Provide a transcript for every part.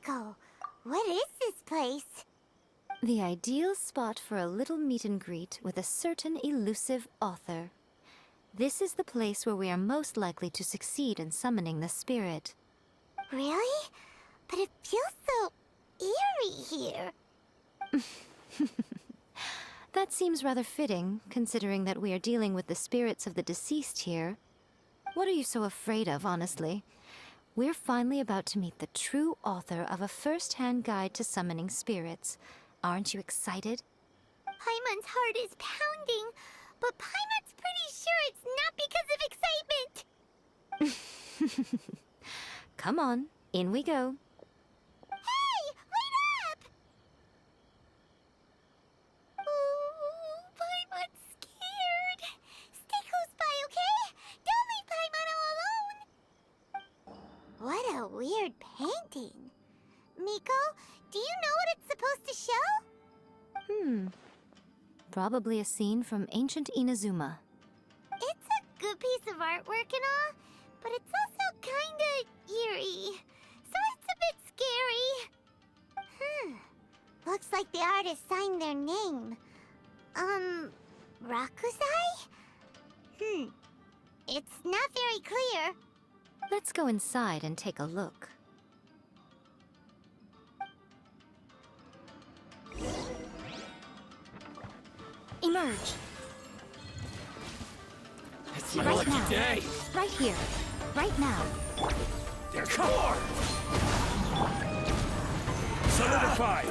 Miko, what is this place? The ideal spot for a little meet and greet with a certain elusive author. This is the place where we are most likely to succeed in summoning the spirit. Really? But it feels so eerie here. That seems rather fitting, considering that we are dealing with the spirits of the deceased here. What are you so afraid of, honestly? We're finally about to meet the true author of a first-hand guide to summoning spirits. Aren't you excited? Paimon's heart is pounding, but Paimon's pretty sure it's not because of excitement. Come on, in we go. Hey, wait up! Oh, Paimon's scared. Stay close by, okay? Don't leave Paimon all alone. What a weird painting. Miko, do you know what it's supposed to show? Probably a scene from ancient Inazuma. It's a good piece of artwork and all, but it's also kinda eerie. So it's a bit scary. Looks like the artist signed their name. Rakusai? It's not very clear. Let's go inside and take a look. Emerge! It's my Right lucky now. day! Right here. Right now. There's more! Solidify!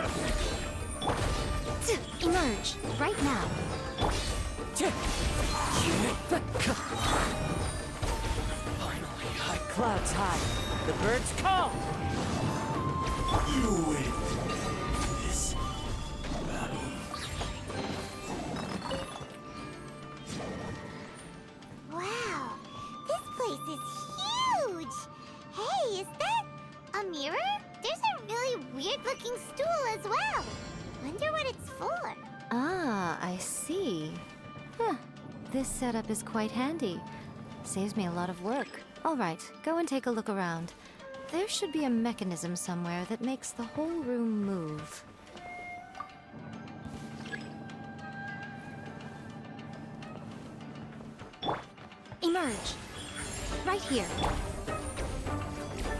Emerge! Right now. Finally, clouds high. The birds call! You win this battle. Wow, this place is huge! Hey, is that a mirror? There's a really weird-looking stool as well. Wonder what it's for. Ah, I see. Huh. This setup is quite handy. Saves me a lot of work. All right, go and take a look around. There should be a mechanism somewhere that makes the whole room move. Emerge! Right here.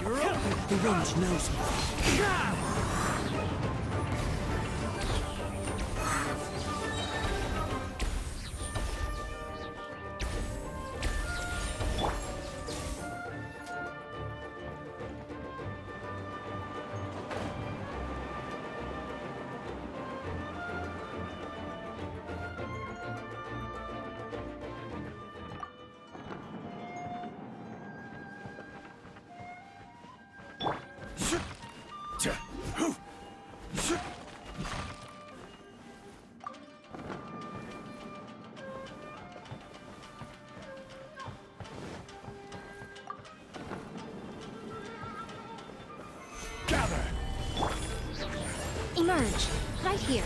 You're open! The range knows me. Gather! Emerge! Right here.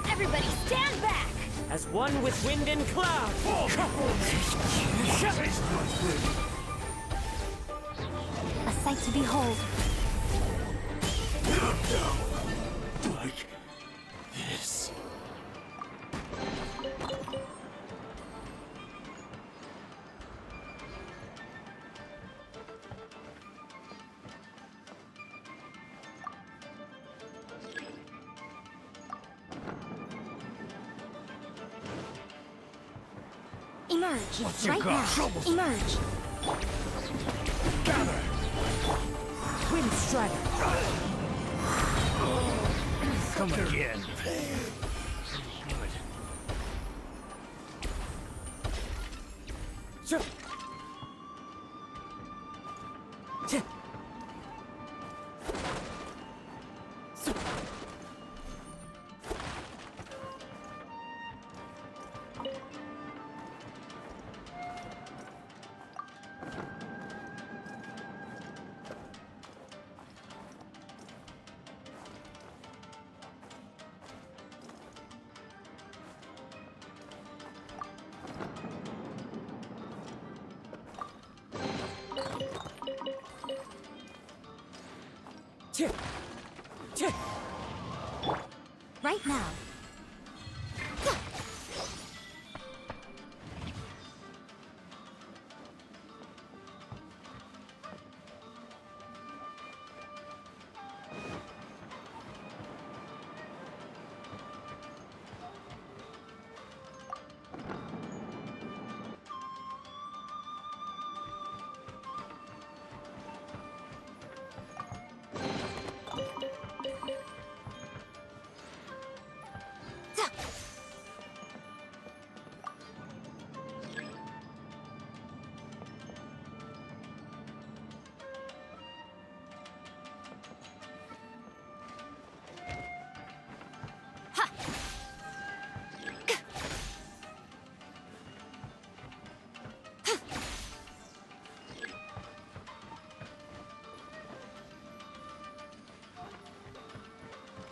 Everybody stand back! As one with wind and cloud. A sight to behold. Like this. Emerge! What's your right god? now! Troubles. Emerge! Gather! Wind strider. Come again. Sure. Right now.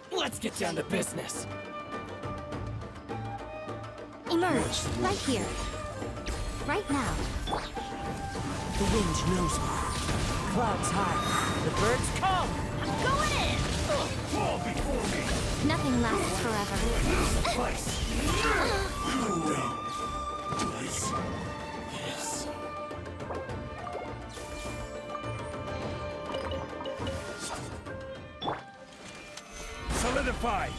Let's get down to business. Emerge, right here. Right now. The wind knows me. Clouds high. The birds come. I'm going in! Fall before me. Nothing lasts forever. Twice. You win. Twice. Yes. Solidify.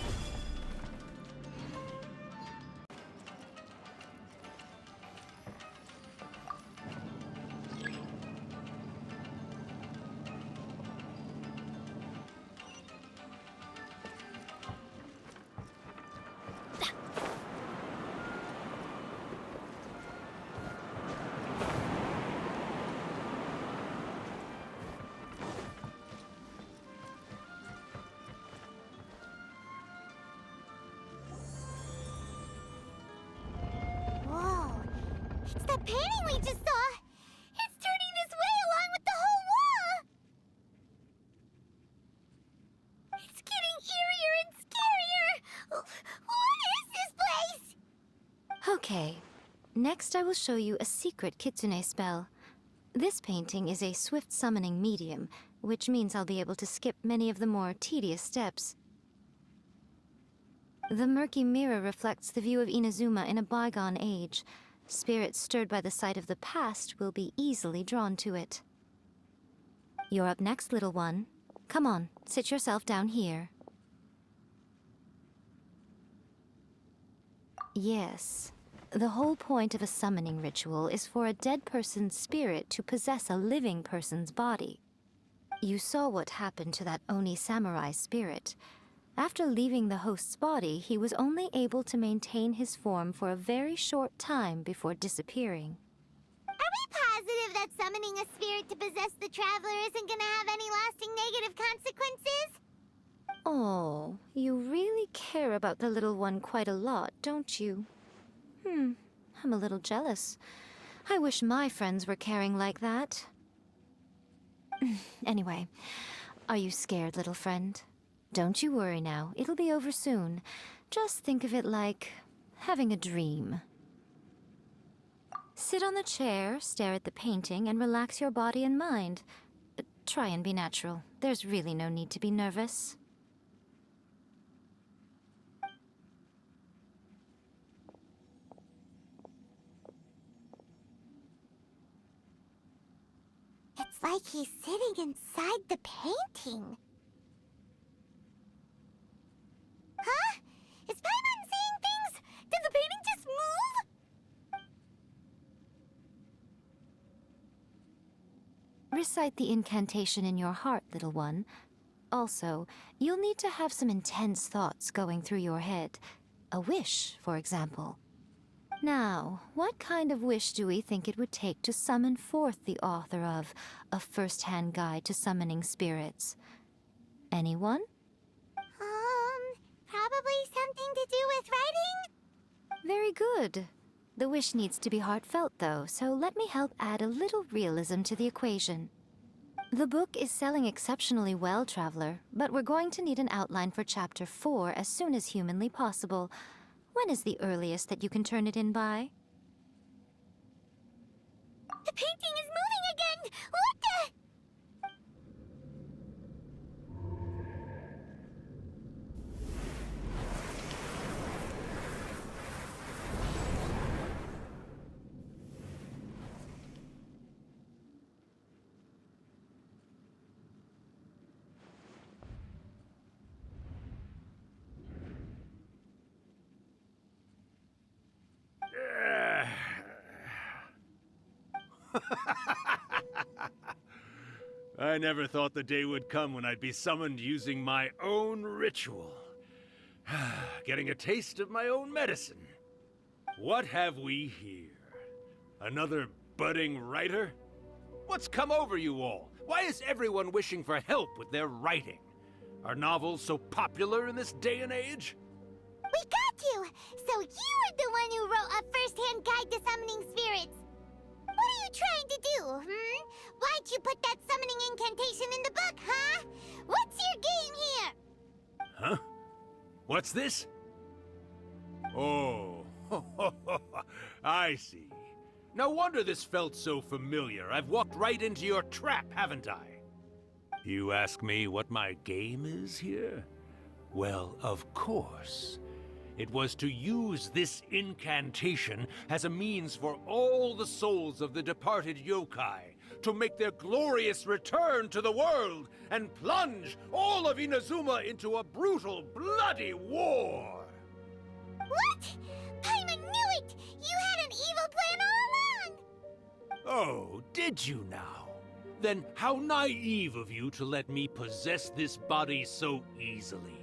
Whoa. It's that painting we just saw! It's turning this way along with the whole wall! It's getting eerier and scarier! What is this place? Okay. Next, I will show you a secret kitsune spell. This painting is a swift summoning medium, which means I'll be able to skip many of the more tedious steps. The murky mirror reflects the view of Inazuma in a bygone age. Spirits stirred by the sight of the past will be easily drawn to it. You're up next, little one. Come on, sit yourself down here. Yes. The whole point of a summoning ritual is for a dead person's spirit to possess a living person's body. You saw what happened to that Oni samurai spirit. After leaving the host's body, he was only able to maintain his form for a very short time before disappearing. Are we positive that summoning a spirit to possess the traveler isn't gonna have any lasting negative consequences? Oh, you really care about the little one quite a lot, don't you? I'm a little jealous. I wish my friends were caring like that. Anyway, are you scared, little friend? Don't you worry now, it'll be over soon. Just think of it like having a dream. Sit on the chair, stare at the painting, and relax your body and mind. But try and be natural. There's really no need to be nervous. It's like he's sitting inside the painting. Huh? Is Paimon seeing things? Did the painting just move? Recite the incantation in your heart, little one. Also, you'll need to have some intense thoughts going through your head. A wish, for example. Now, what kind of wish do we think it would take to summon forth the author of A First-Hand Guide to Summoning Spirits? Anyone? Probably something to do with writing? Very good. The wish needs to be heartfelt, though, so let me help add a little realism to the equation. The book is selling exceptionally well, Traveler, but we're going to need an outline for Chapter 4 as soon as humanly possible. When is the earliest that you can turn it in by? The painting is moving again! What the? I never thought the day would come when I'd be summoned using my own ritual. Getting a taste of my own medicine. What have we here? Another budding writer? What's come over you all? Why is everyone wishing for help with their writing? Are novels so popular in this day and age? We got you! So you are the one who wrote a first-hand guide to summoning spirits. What are you trying to do, Why'd you put that summoning incantation in the book, huh? What's your game here? Huh? What's this? Oh, I see. No wonder this felt so familiar. I've walked right into your trap, haven't I? You ask me what my game is here? Well, of course. It was to use this incantation as a means for all the souls of the departed yokai to make their glorious return to the world and plunge all of Inazuma into a brutal, bloody war! What? Paimon knew it! You had an evil plan all along! Oh, did you now? Then how naive of you to let me possess this body so easily.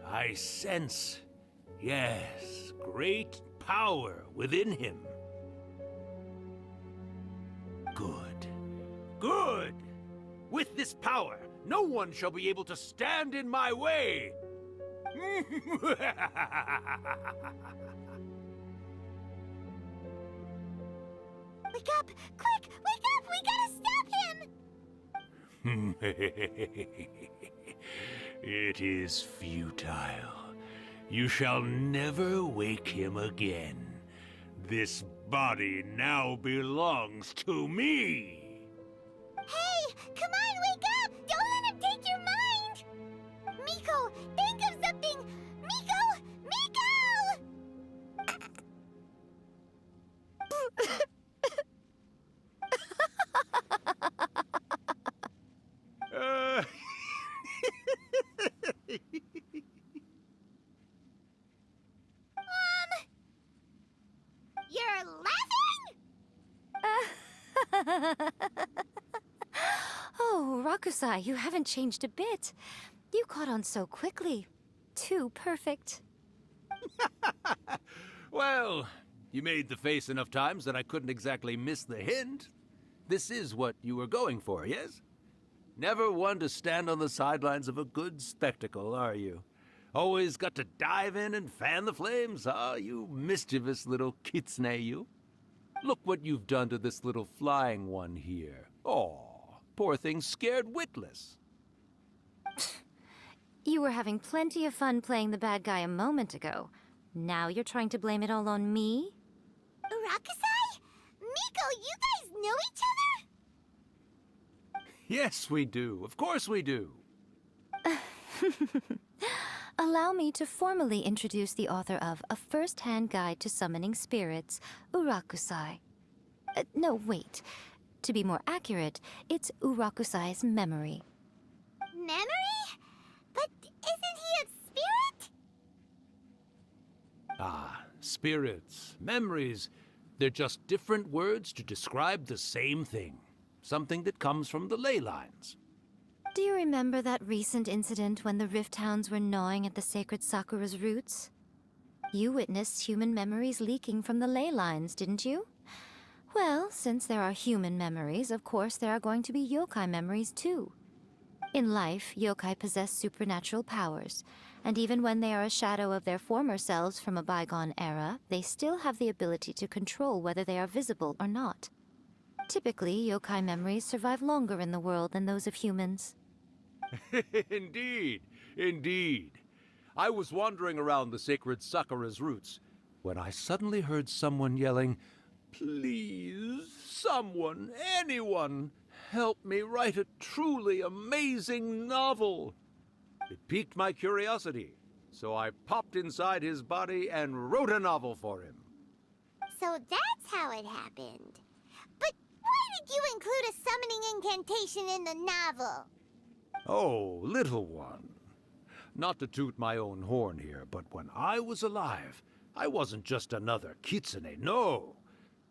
I sense, yes, great power within him. Good. Good! With this power, no one shall be able to stand in my way! Wake up! Quick! Wake up! We gotta stop him! It is futile. You shall never wake him again. This body now belongs to me! Hey! Come on, wake up! Don't let him take your mind! Miko, think of something! Miko! Miko! You're laughing? Oh, Rakusai, you haven't changed a bit. You caught on so quickly. Too perfect. Well, you made the face enough times that I couldn't exactly miss the hint. This is what you were going for, yes? Never one to stand on the sidelines of a good spectacle, are you? Always got to dive in and fan the flames, huh? You mischievous little kitsune, you. Look what you've done to this little flying one here. Aw, poor thing scared witless. You were having plenty of fun playing the bad guy a moment ago. Now you're trying to blame it all on me? Rakusai? Miko, you guys know each other? Yes, we do. Of course we do. Allow me to formally introduce the author of A First-Hand Guide to Summoning Spirits, Urakusai. No, wait. To be more accurate, it's Urakusai's memory. Memory? But isn't he a spirit? Ah, spirits, memories. They're just different words to describe the same thing. Something that comes from the ley lines. Do you remember that recent incident when the Rift Hounds were gnawing at the sacred Sakura's roots? You witnessed human memories leaking from the ley lines, didn't you? Well, since there are human memories, of course there are going to be yokai memories too. In life, yokai possess supernatural powers, and even when they are a shadow of their former selves from a bygone era, they still have the ability to control whether they are visible or not. Typically, yokai memories survive longer in the world than those of humans. Indeed, indeed. I was wandering around the sacred Sakura's roots when I suddenly heard someone yelling, "Please, someone, anyone, help me write a truly amazing novel." It piqued my curiosity, so I popped inside his body and wrote a novel for him. So that's how it happened. But why did you include a summoning incantation in the novel? Oh, little one. Not to toot my own horn here, but when I was alive, I wasn't just another kitsune, no.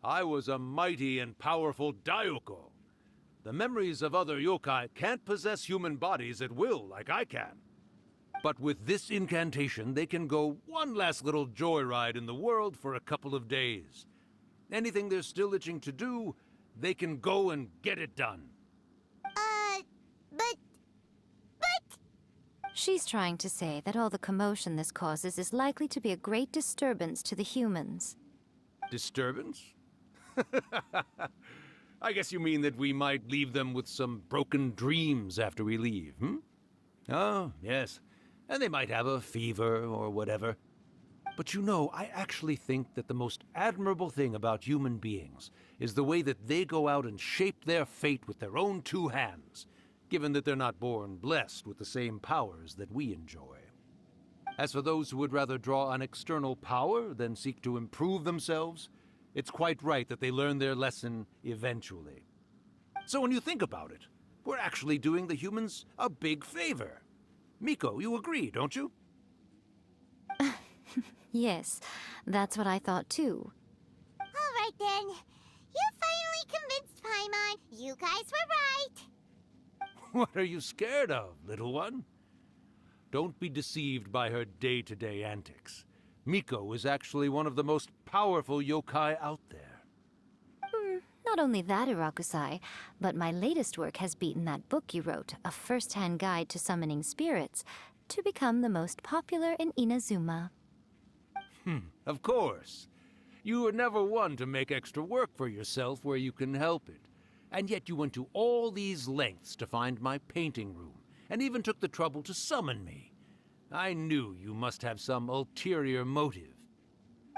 I was a mighty and powerful Daioko. The memories of other yokai can't possess human bodies at will like I can. But with this incantation, they can go one last little joyride in the world for a couple of days. Anything they're still itching to do, they can go and get it done. But... She's trying to say that all the commotion this causes is likely to be a great disturbance to the humans. Disturbance? I guess you mean that we might leave them with some broken dreams after we leave, hmm? Oh, yes. And they might have a fever or whatever. But you know, I actually think that the most admirable thing about human beings is the way that they go out and shape their fate with their own two hands, given that they're not born blessed with the same powers that we enjoy. As for those who would rather draw on external power than seek to improve themselves, it's quite right that they learn their lesson eventually. So when you think about it, we're actually doing the humans a big favor. Miko, you agree, don't you? Yes, that's what I thought too. All right then. You finally convinced Paimon. You guys were right. What are you scared of, little one? Don't be deceived by her day-to-day antics. Miko is actually one of the most powerful yokai out there. Not only that, Irakusai, but my latest work has beaten that book you wrote, A First-Hand Guide to Summoning Spirits, to become the most popular in Inazuma. Of course. You were never one to make extra work for yourself where you can help it. And yet you went to all these lengths to find my painting room, and even took the trouble to summon me. I knew you must have some ulterior motive.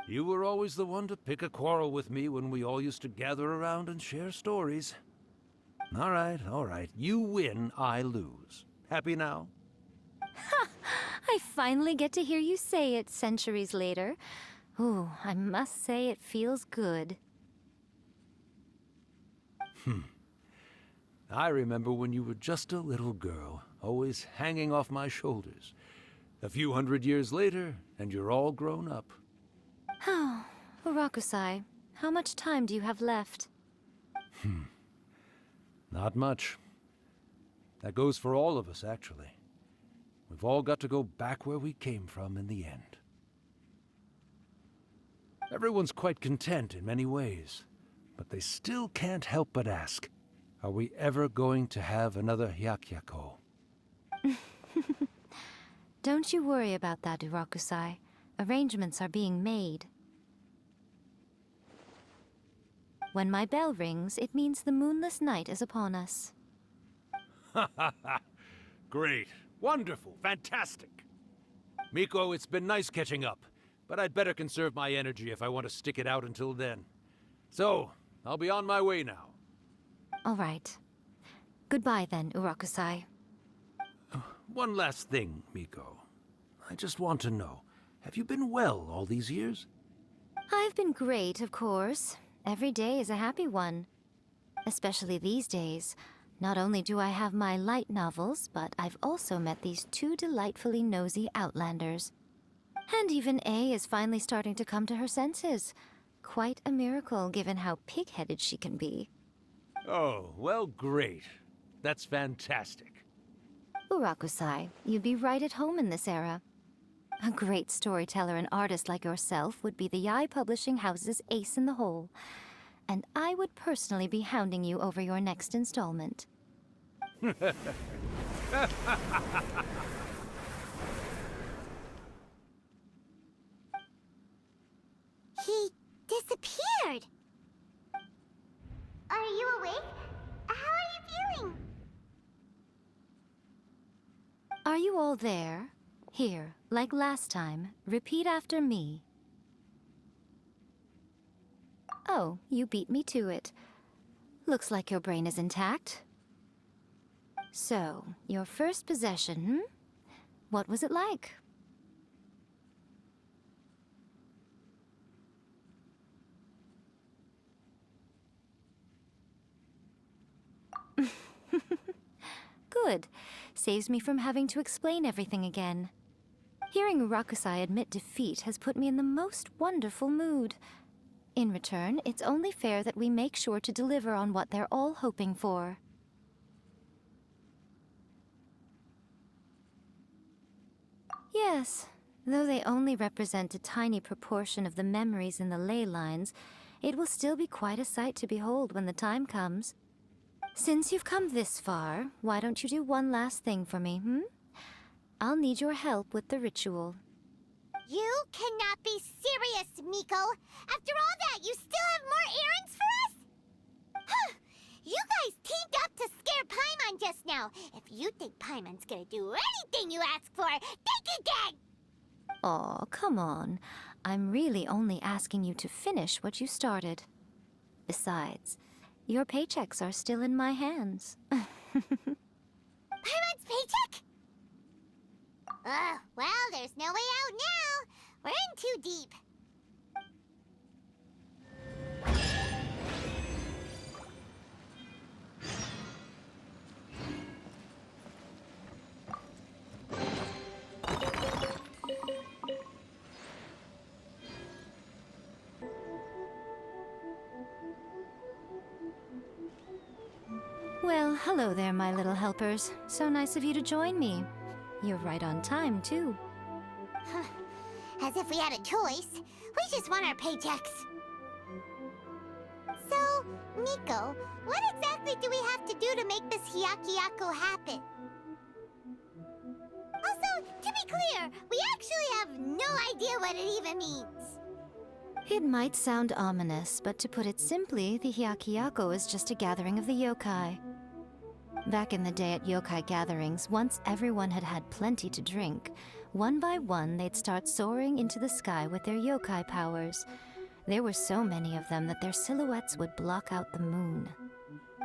You were always the one to pick a quarrel with me when we all used to gather around and share stories. All right. You win, I lose. Happy now? I finally get to hear you say it centuries later. Ooh, I must say it feels good. I remember when you were just a little girl, always hanging off my shoulders. A few hundred years later, and you're all grown up. Oh, Irakusai, how much time do you have left? Not much. That goes for all of us, actually. We've all got to go back where we came from in the end. Everyone's quite content in many ways, but they still can't help but ask, are we ever going to have another Hyakyako? Don't you worry about that, Irakusai. Arrangements are being made. When my bell rings, it means the moonless night is upon us. Great. Wonderful. Fantastic. Miko, it's been nice catching up, but I'd better conserve my energy if I want to stick it out until then. So, I'll be on my way now. All right. Goodbye then, Irakusai. One last thing, Miko. I just want to know, have you been well all these years? I've been great, of course. Every day is a happy one. Especially these days. Not only do I have my light novels, but I've also met these two delightfully nosy outlanders. And even A is finally starting to come to her senses. Quite a miracle, given how pig-headed she can be. Oh, well, great. That's fantastic. Irakusai, you'd be right at home in this era. A great storyteller and artist like yourself would be the Yae Publishing House's ace in the hole. And I would personally be hounding you over your next installment. He disappeared. Are you awake? How are you feeling? Are you all there? Here, like last time, repeat after me. Oh, you beat me to it. Looks like your brain is intact. So, your first possession, What was it like? Good. Saves me from having to explain everything again. Hearing Rakusai admit defeat has put me in the most wonderful mood. In return, it's only fair that we make sure to deliver on what they're all hoping for. Yes, though they only represent a tiny proportion of the memories in the ley lines, it will still be quite a sight to behold when the time comes. Since you've come this far, why don't you do one last thing for me, I'll need your help with the ritual. You cannot be serious, Miko! After all that, you still have more errands for us? Huh! You guys teamed up to scare Paimon just now. If you think Paimon's gonna do anything you ask for, think again! Aw, come on. I'm really only asking you to finish what you started. Besides, your paychecks are still in my hands. Paimon's paycheck? Well, there's no way out now. We're in too deep. Well, hello there, my little helpers. So nice of you to join me. You're right on time, too. As if we had a choice. We just want our paychecks. So, Miko, what exactly do we have to do to make this Hyakyako happen? Also, to be clear, we actually have no idea what it even means. It might sound ominous, but to put it simply, the Hyakyako is just a gathering of the yokai. Back in the day at yokai gatherings, once everyone had had plenty to drink, one by one they'd start soaring into the sky with their yokai powers. There were so many of them that their silhouettes would block out the moon.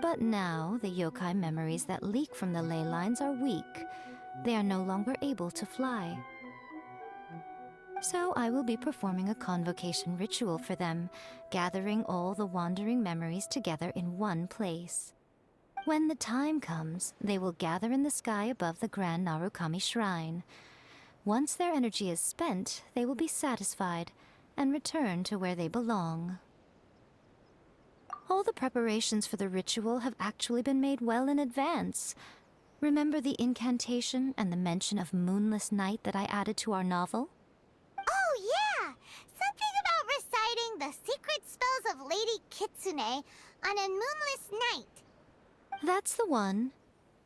But now, the yokai memories that leak from the ley lines are weak. They are no longer able to fly. So I will be performing a convocation ritual for them, gathering all the wandering memories together in one place. When the time comes, they will gather in the sky above the Grand Narukami Shrine. Once their energy is spent, they will be satisfied and return to where they belong. All the preparations for the ritual have actually been made well in advance. Remember the incantation and the mention of moonless night that I added to our novel? Oh, yeah! Something about reciting the secret spells of Lady Kitsune on a moonless night. That's the one.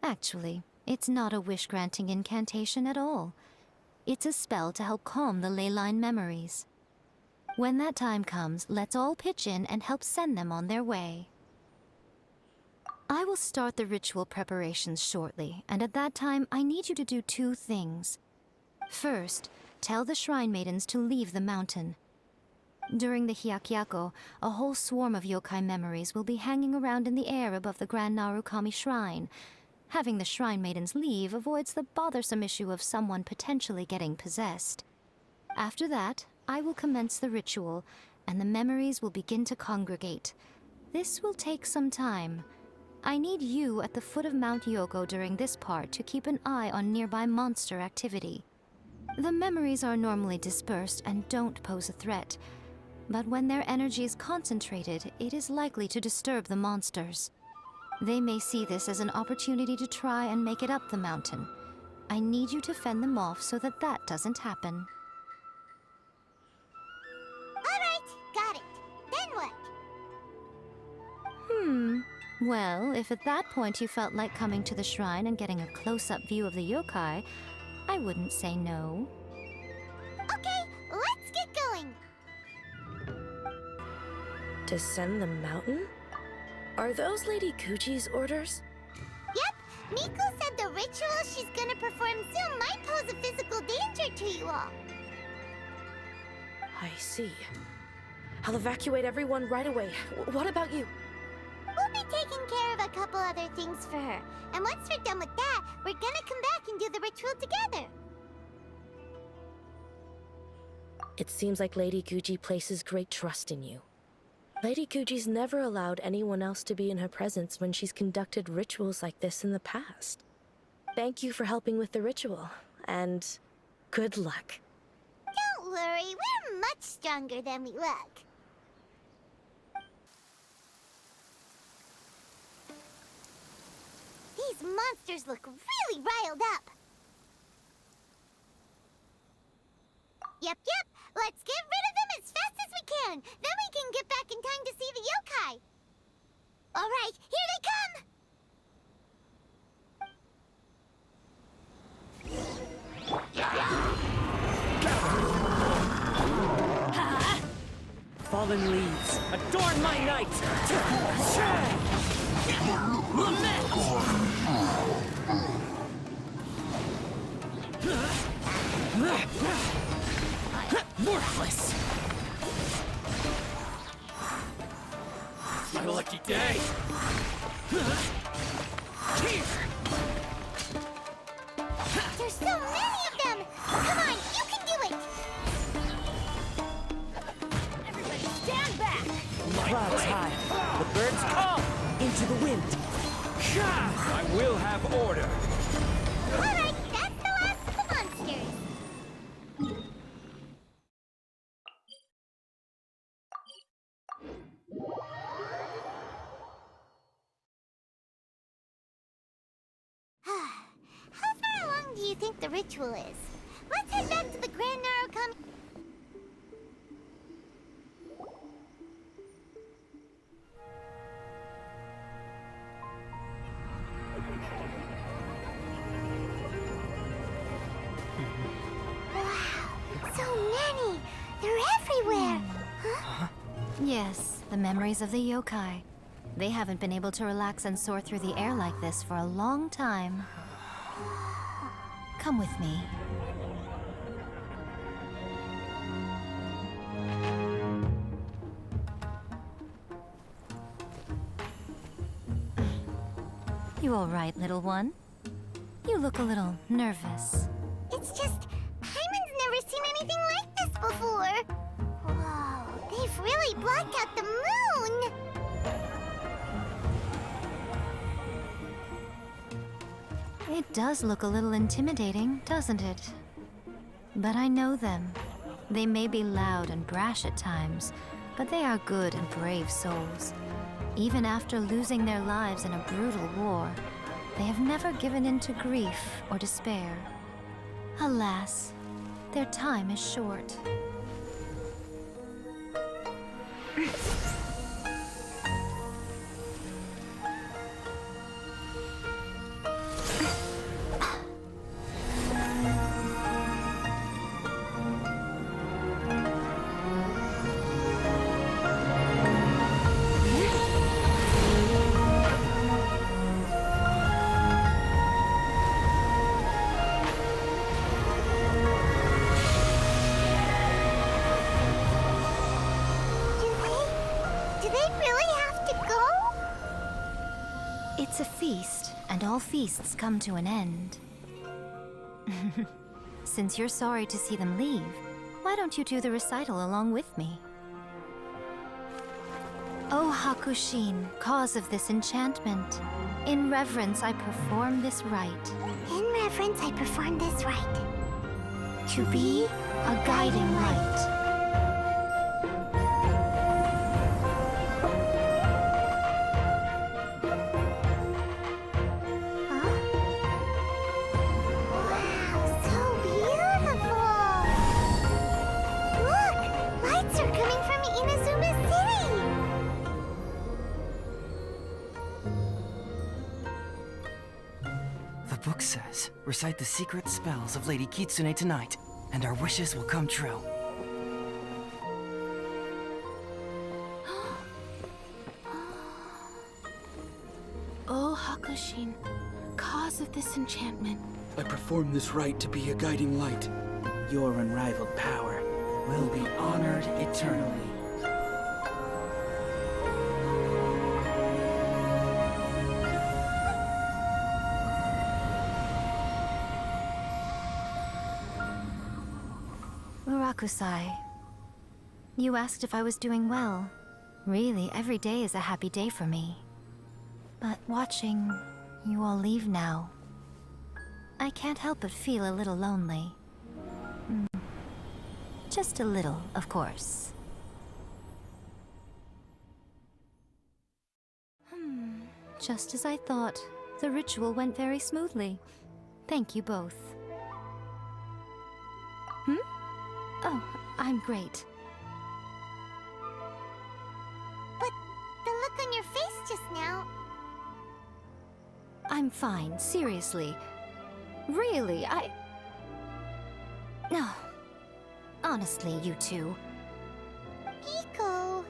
Actually, it's not a wish-granting incantation at all. It's a spell to help calm the ley line memories. When that time comes, let's all pitch in and help send them on their way. I will start the ritual preparations shortly, and at that time, I need you to do two things. First, tell the Shrine Maidens to leave the mountain. During the Hyakyako, a whole swarm of yokai memories will be hanging around in the air above the Grand Narukami Shrine. Having the Shrine Maidens leave avoids the bothersome issue of someone potentially getting possessed. After that, I will commence the ritual, and the memories will begin to congregate. This will take some time. I need you at the foot of Mount Yoko during this part to keep an eye on nearby monster activity. The memories are normally dispersed and don't pose a threat, but when their energy is concentrated, it is likely to disturb the monsters. They may see this as an opportunity to try and make it up the mountain. I need you to fend them off so that that doesn't happen. Alright, got it. Then what? Well, if at that point you felt like coming to the shrine and getting a close-up view of the yokai, I wouldn't say no. Okay, let's get going. Descend the mountain? Are those Lady Kuji's orders? Yep, Miko said the ritual she's gonna perform soon might pose a physical danger to you all. I see. I'll evacuate everyone right away. What about you? We'll be taking care of a couple other things for her. And once we're done with that, we're gonna come back and do the ritual together. It seems like Lady Guji places great trust in you. Lady Guji's never allowed anyone else to be in her presence when she's conducted rituals like this in the past. Thank you for helping with the ritual, and good luck. Don't worry, we're much stronger than we look. These monsters look really riled up. Yep. Let's get rid of them as fast as we can. Then we can get back in time to see the yokai. All right, here they come. Fallen leaves, adorn my night! Lament! Worthless! My lucky day! There's so many of them. Come on, you can do it. Everybody stand back. Clouds high, the birds call into the wind. I will have order! All right, that's the last of the monsters. How far along do you think the ritual is? Let's head back to the Grand Narukami. Wow, so many! They're everywhere! Huh? Yes, the memories of the yokai. They haven't been able to relax and soar through the air like this for a long time. Come with me. You all right, little one? You look a little nervous. It's just, Hyman's never seen anything like this before. Whoa, they've really blocked out the moon! It does look a little intimidating, doesn't it? But I know them. They may be loud and brash at times, but they are good and brave souls. Even after losing their lives in a brutal war, they have never given in to grief or despair. Alas, their time is short. Do they really have to go? It's a feast, and all feasts come to an end. Since you're sorry to see them leave, why don't you do the recital along with me? O Hakushin, cause of this enchantment, in reverence I perform this rite. In reverence, I perform this rite. To be a guiding light. Huh? Wow, so beautiful! Look! Lights are coming from Inazuma City! The book says, recite the secret spells of Lady Kitsune tonight, and our wishes will come true. O Hakushin, cause of this enchantment, I perform this rite to be a guiding light. Your unrivaled power will be honored eternally. Murakusai, you asked if I was doing well. Really, every day is a happy day for me. But watching you all leave now, I can't help but feel a little lonely. Just a little, of course. Just as I thought, the ritual went very smoothly. Thank you both. Oh, I'm great. But the look on your face just now... I'm fine, seriously. Really, No. Honestly, you two. Miko...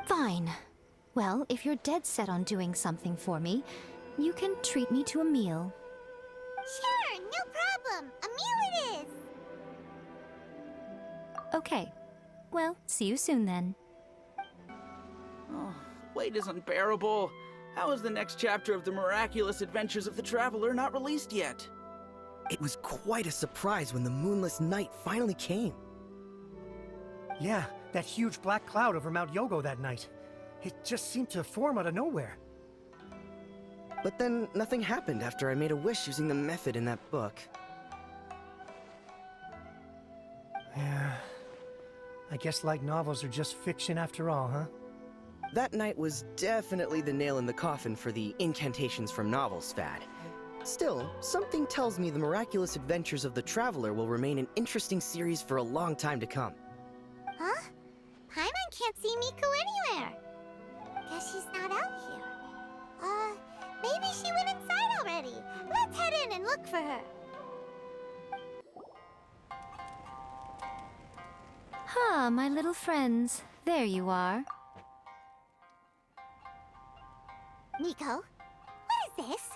Fine. Well, if you're dead set on doing something for me, you can treat me to a meal. Sure, no problem. A meal it is. Okay. Well, see you soon then. Oh, wait is unbearable. How is the next chapter of the miraculous adventures of the Traveler not released yet? It was quite a surprise when the moonless night finally came. Yeah, that huge black cloud over Mount Yogo that night. It just seemed to form out of nowhere. But then nothing happened after I made a wish using the method in that book. Yeah. I guess light novels are just fiction after all, huh? That night was definitely the nail in the coffin for the incantations from novels fad. Still, something tells me the miraculous adventures of the Traveler will remain an interesting series for a long time to come. Huh? Paimon can't see Miko anywhere. Guess she's not out here. Maybe she went inside already. Let's head in and look for her. Ah, my little friends. There you are. Miko, what is this?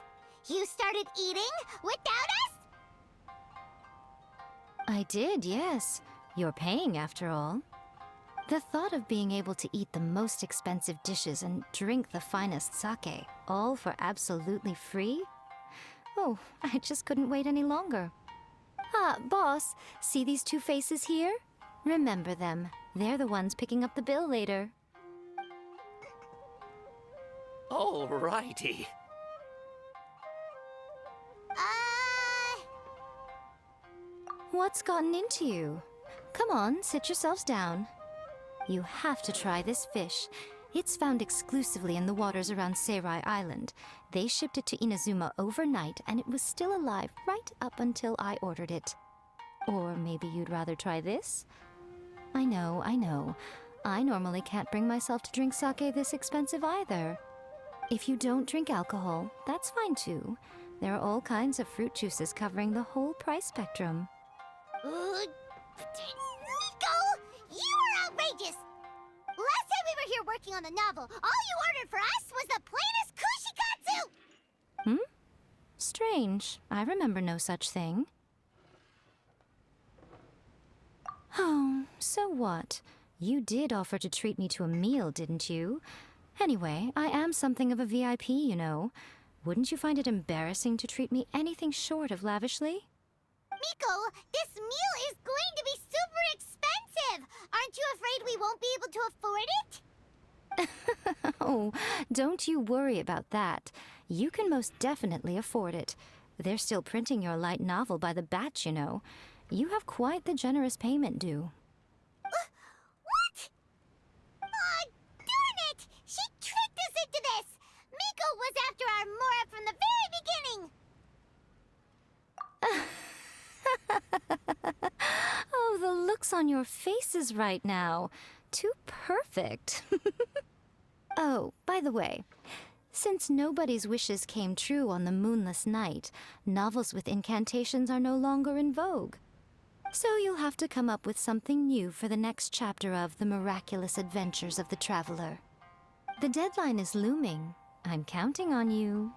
You started eating without us? I did, yes. You're paying, after all. The thought of being able to eat the most expensive dishes and drink the finest sake, all for absolutely free? Oh, I just couldn't wait any longer. Ah, boss, see these two faces here? Remember them. They're the ones picking up the bill later. Alrighty. What's gotten into you? Come on, sit yourselves down. You have to try this fish. It's found exclusively in the waters around Seirai Island. They shipped it to Inazuma overnight, and it was still alive right up until I ordered it. Or maybe you'd rather try this? I know, I know. I normally can't bring myself to drink sake this expensive either. If you don't drink alcohol, that's fine too. There are all kinds of fruit juices covering the whole price spectrum. Miko, you are outrageous! Last time we were here working on the novel, all you ordered for us was the plainest kushikatsu! Strange. I remember no such thing. Oh, so what? You did offer to treat me to a meal, didn't you? Anyway, I am something of a VIP, you know. Wouldn't you find it embarrassing to treat me anything short of lavishly? Miko, this meal is going to be super expensive! Aren't you afraid we won't be able to afford it? Oh, don't you worry about that. You can most definitely afford it. They're still printing your light novel by the batch, you know. You have quite the generous payment due. What? Aw, darn it! She tricked us into this! Miko was after our Mora from the very beginning! Oh, the looks on your faces right now. Too perfect. Oh, by the way, since nobody's wishes came true on the moonless night, novels with incantations are no longer in vogue. So you'll have to come up with something new for the next chapter of The Miraculous Adventures of the Traveler. The deadline is looming. I'm counting on you.